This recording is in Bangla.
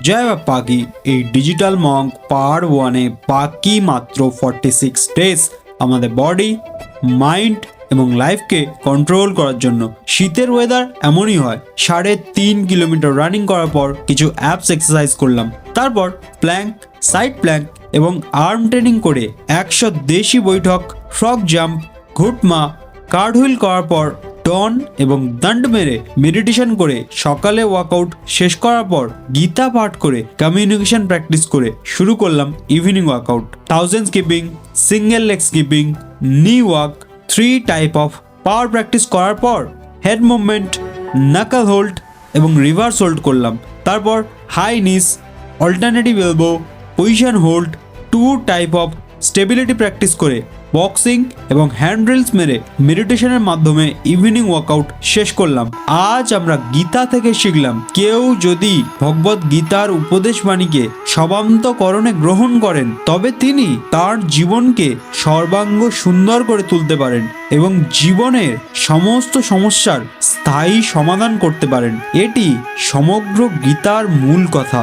জয় বাপ্পা কি এই ডিজিটাল মঙ্ক পার্ট 1-এ বাকি মাত্র 46 ডেজ আমাদের বডি, মাইন্ড এবং লাইফকে কন্ট্রোল করার জন্য। শীতের ওয়েদার এমনই হয়। 3.5 কিলোমিটার রানিং করার পর কিছু অ্যাপস এক্সারসাইজ করলাম, তারপর প্ল্যাঙ্ক, সাইড প্ল্যাঙ্ক এবং আর্ম ট্রেনিং করে 100 দেশি বৈঠক, ফ্রগ জাম্প, ঘুটমা, কার্ডহুইল করার পর ডন এবং দণ্ড মেরে মেডিটেশন করে সকালে ওয়ার্কআউট শেষ করার পর গীতা পাঠ করে কমিউনিকেশন প্র্যাকটিস করে শুরু করলাম evening workout. 1000 skipping, single leg skipping, knee walk, 3 type of power practice করার পর হেড মুভমেন্ট, নাকল হোল্ড এবং রিভার্স হোল্ড করলাম। তারপর high knees, alternative elbow, position hold, 2 type of stability practice করে বক্সিং এবং হ্যান্ড ড্রিলস মেরে মেডিটেশনের মাধ্যমে ইভিনিং ওয়ার্কআউট শেষ করলাম। আজ আমরা গীতা থেকে শিখলাম, কেউ যদি ভগবত গীতার উপদেশ বাণীকে সবান্তকরণে গ্রহণ করেন তবে তিনি তার জীবনকে সর্বাঙ্গ সুন্দর করে তুলতে পারেন এবং জীবনের সমস্ত সমস্যার স্থায়ী সমাধান করতে পারেন। এটি সমগ্র গীতার মূল কথা।